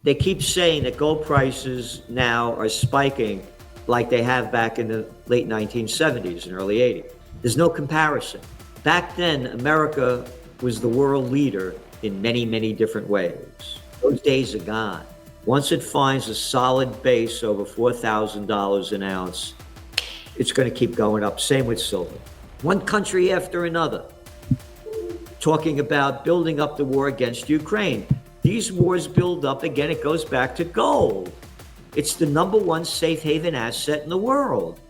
They keep saying that gold prices now are spiking like they have back in the late 1970s and early 80s. There's no comparison. Back then, America was the world leader in many, many different ways. Those days are gone. Once it finds a solid base over $4,000 an ounce, it's going to keep going up. Same with silver. One country after another talking about building up the war against Ukraine. These wars build up again. It goes back to gold. It's the number one safe haven asset in the world.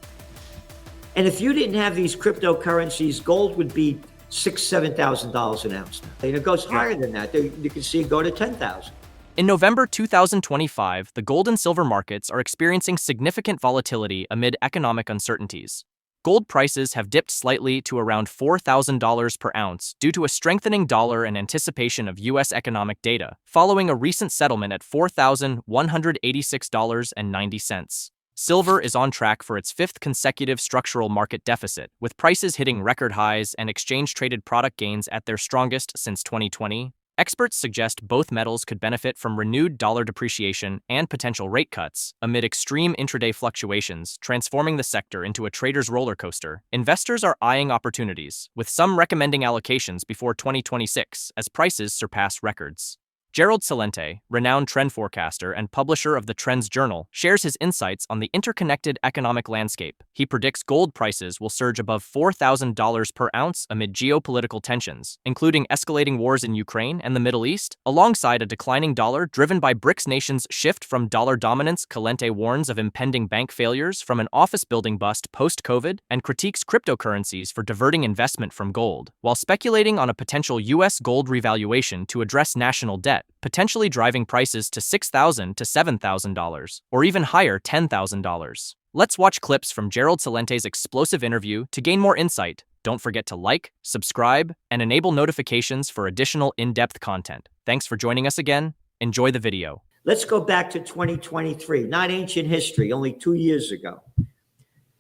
And if you didn't have these cryptocurrencies, gold would be $6,000, $7,000 an ounce now. And it goes higher than that. You can see it go to 10,000. In November 2025, the gold and silver markets are experiencing significant volatility amid economic uncertainties. Gold prices have dipped slightly to around $4,000 per ounce due to a strengthening dollar and anticipation of U.S. economic data, following a recent settlement at $4,186.90. Silver is on track for its fifth consecutive structural market deficit, with prices hitting record highs and exchange-traded product gains at their strongest since 2020. Experts suggest both metals could benefit from renewed dollar depreciation and potential rate cuts amid extreme intraday fluctuations, transforming the sector into a trader's roller coaster. Investors are eyeing opportunities, with some recommending allocations before 2026 as prices surpass records. Gerald Celente, renowned trend forecaster and publisher of the Trends Journal, shares his insights on the interconnected economic landscape. He predicts gold prices will surge above $4,000 per ounce amid geopolitical tensions, including escalating wars in Ukraine and the Middle East, alongside a declining dollar driven by Brics nations' shift from dollar dominance. Celente warns of impending bank failures from an office-building bust post-COVID and critiques cryptocurrencies for diverting investment from gold, while speculating on a potential U.S. gold revaluation to address national debt, potentially driving prices to $6,000 to $7,000, or even higher $10,000. Let's watch clips from Gerald Celente's explosive interview to gain more insight. Don't forget to like, subscribe, and enable notifications for additional in-depth content. Thanks for joining us again. Enjoy the video. Let's go back to 2023, not ancient history, only 2 years ago.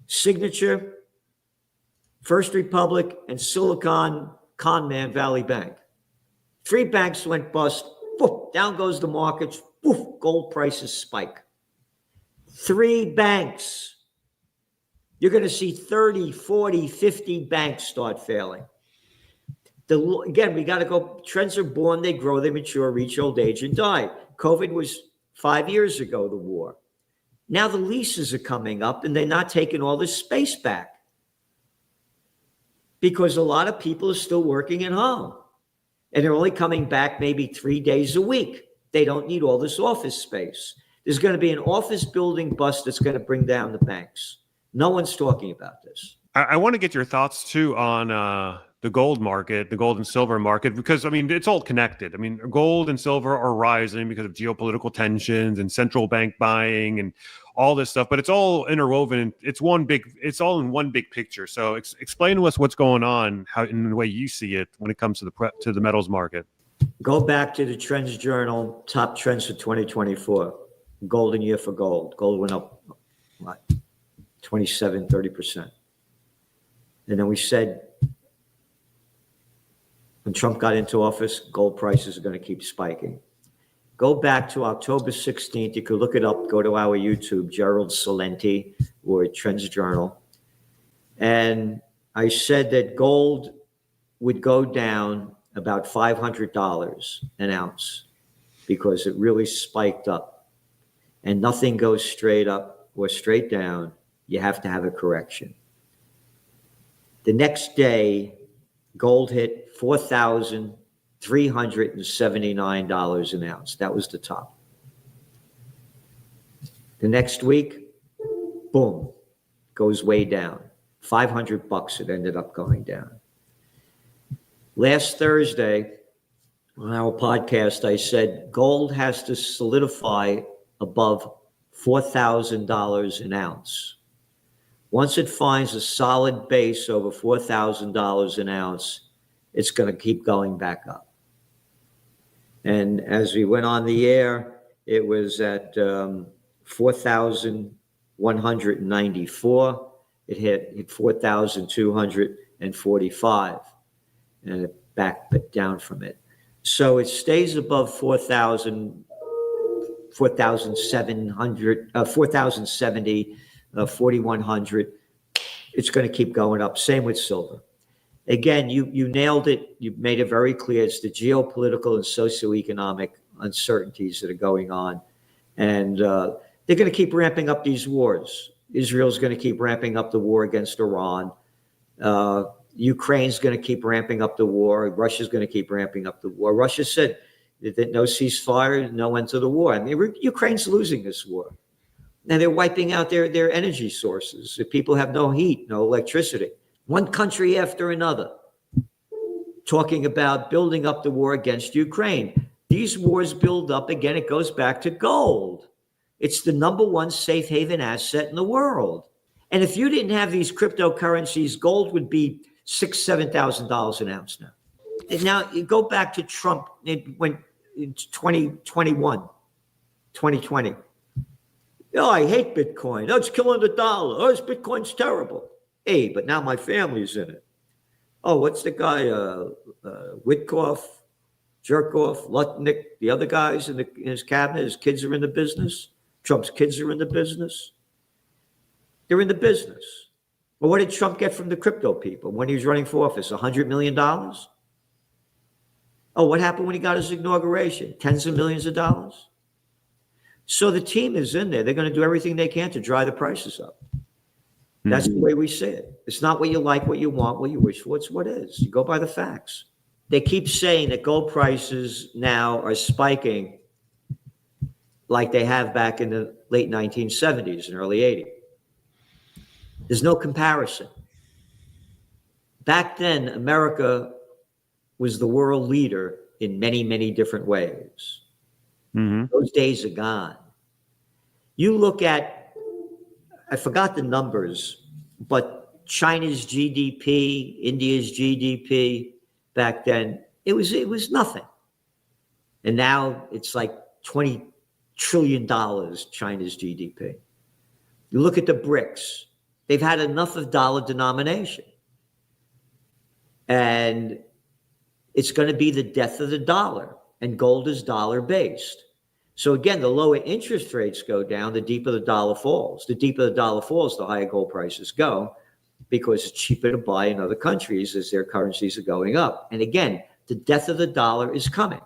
Signature, First Republic, and Silicon Conman Valley Bank. 3 banks went bust. Poof, down goes the markets. Poof, gold prices spike. 3 banks. You're going to see 30, 40, 50 banks start failing. Again, we got to go. Trends are born, they grow, they mature, reach old age, and die. COVID was 5 years ago, the war. Now the leases are coming up, and they're not taking all this space back because a lot of people are still working at home. And they're only coming back maybe 3 days a week. They don't need all this office space. There's going to be an office building bust that's going to bring down the banks. No one's talking about this. I want to get your thoughts, too, on the gold market, the gold and silver market, because, I mean, it's all connected. I mean, gold and silver are rising because of geopolitical tensions and central bank buying and all this stuff, but it's all interwoven. It's all in one big picture. So explain to us what's going on, how in the way you see it when it comes to the metals market. Go back to the Trends Journal, top trends for 2024. Golden year for gold. Gold went up, what, 27, 30%. And then we said, when Trump got into office, gold prices are going to keep spiking. Go back to October 16th. You could look it up. Go to our YouTube, Gerald Celente, or Trends Journal. And I said that gold would go down about $500 an ounce because it really spiked up. And nothing goes straight up or straight down. You have to have a correction. The next day, gold hit $4,379 an ounce. That was the top. The next week, boom, goes way down. $500 it ended up going down. Last Thursday, on our podcast, I said gold has to solidify above $4,000 an ounce. Once it finds a solid base over $4,000 an ounce, it's going to keep going back up. And as we went on the air, it was at 4,194. It hit 4,245, and it backed down from it. So it stays above 4,000 4,700, 4,070, 4,100. It's going to keep going up. Same with silver. Again, you nailed it. You made it very clear. It's the geopolitical and socioeconomic uncertainties that are going on. And they're going to keep ramping up these wars. Israel's going to keep ramping up the war against Iran. Ukraine's going to keep ramping up the war. Russia's going to keep ramping up the war. Russia said that no ceasefire, no end to the war. I mean, Ukraine's losing this war. And they're wiping out their energy sources. The people have no heat, no electricity. One country after another talking about building up the war against Ukraine. These wars build up, again, it goes back to gold. It's the number one safe haven asset in the world. And if you didn't have these cryptocurrencies, gold would be $6,000, $7,000 an ounce now. And now you go back to Trump when in 2021, 2020. Oh, I hate Bitcoin. Oh, it's killing the dollar. Oh, Bitcoin's terrible. Hey, but now my family's in it. Oh, what's the guy? Witkoff, Jerkoff, Lutnick, the other guys in his cabinet, his kids are in the business. Trump's kids are in the business. They're in the business. Well, what did Trump get from the crypto people when he was running for office? $100 million? Oh, what happened when he got his inauguration? Tens of millions of dollars? So the team is in there. They're going to do everything they can to drive the prices up. That's the way we see it. It's not what you like, what you want, what you wish for. It's what is. You go by the facts. They keep saying that gold prices now are spiking like they have back in the late 1970s and early 80s. There's no comparison. Back then, America was the world leader in many, many different ways. Those days are gone. You look at, I forgot the numbers, but China's GDP, India's GDP back then, it was nothing. And now it's like $20 trillion, China's GDP. You look at the Brics, they've had enough of dollar denomination. And it's going to be the death of the dollar. And gold is dollar based. So again, the lower interest rates go down, the deeper the dollar falls. The deeper the dollar falls, the higher gold prices go, because it's cheaper to buy in other countries as their currencies are going up. And again, the death of the dollar is coming.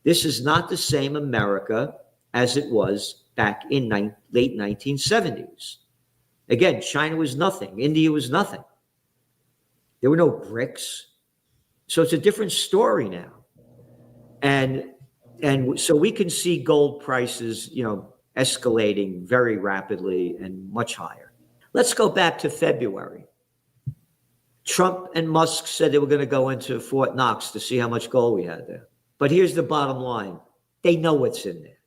This is not the same America as it was back in late 1970s. Again, China was nothing. India was nothing. There were no BRICS. So it's a different story now. And so we can see gold prices, escalating very rapidly and much higher. Let's go back to February. Trump and Musk said they were going to go into Fort Knox to see how much gold we had there. But here's the bottom line. They know what's in there.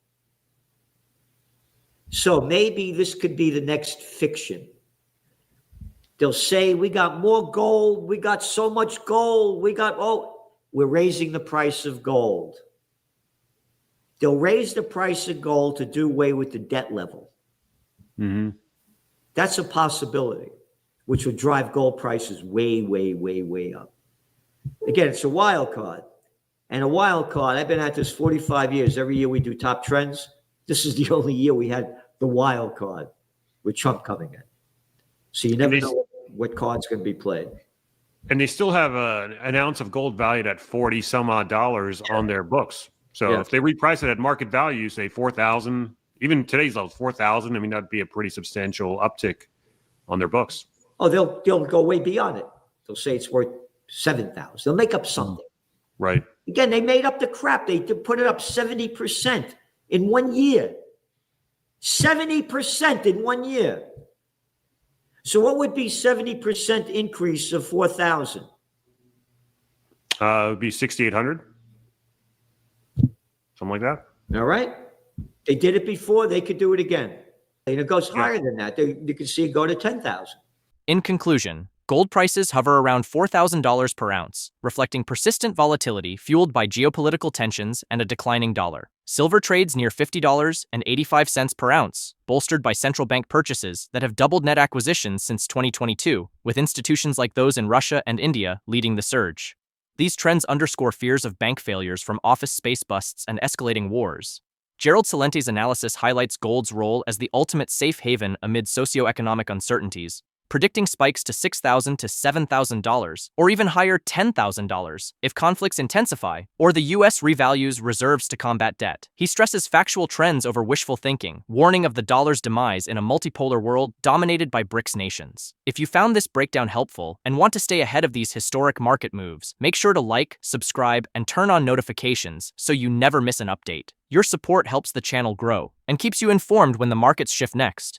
So maybe this could be the next fiction. They'll say, we got more gold. We got so much gold. We're raising the price of gold. They'll raise the price of gold to do away with the debt level. That's a possibility, which would drive gold prices way, way, way, way up. Again, it's a wild card. And a wild card, I've been at this 45 years. Every year we do top trends. This is the only year we had the wild card with Trump coming in. So you never know what card's going to be played. And they still have an ounce of gold valued at $40 some odd on their books. So if they reprice it at market value, say 4,000, even today's level 4,000, I mean, that'd be a pretty substantial uptick on their books. Oh, they'll go way beyond it. They'll say it's worth 7,000. They'll make up something. Right. Again, they made up the crap. They put it up 70% in 1 year. 70% in 1 year. So what would be 70% increase of 4,000? It would be 6,800. Something like that. All right. They did it before. They could do it again. And it goes higher than that. You can see it go to 10,000. In conclusion, gold prices hover around $4,000 per ounce, reflecting persistent volatility fueled by geopolitical tensions and a declining dollar. Silver trades near $50.85 per ounce, bolstered by central bank purchases that have doubled net acquisitions since 2022, with institutions like those in Russia and India leading the surge. These trends underscore fears of bank failures from office space busts and escalating wars. Gerald Celente's analysis highlights gold's role as the ultimate safe haven amid socioeconomic uncertainties, predicting spikes to $6,000 to $7,000, or even higher $10,000 if conflicts intensify or the U.S. revalues reserves to combat debt. He stresses factual trends over wishful thinking, warning of the dollar's demise in a multipolar world dominated by Brics nations. If you found this breakdown helpful and want to stay ahead of these historic market moves, make sure to like, subscribe, and turn on notifications so you never miss an update. Your support helps the channel grow and keeps you informed when the markets shift next.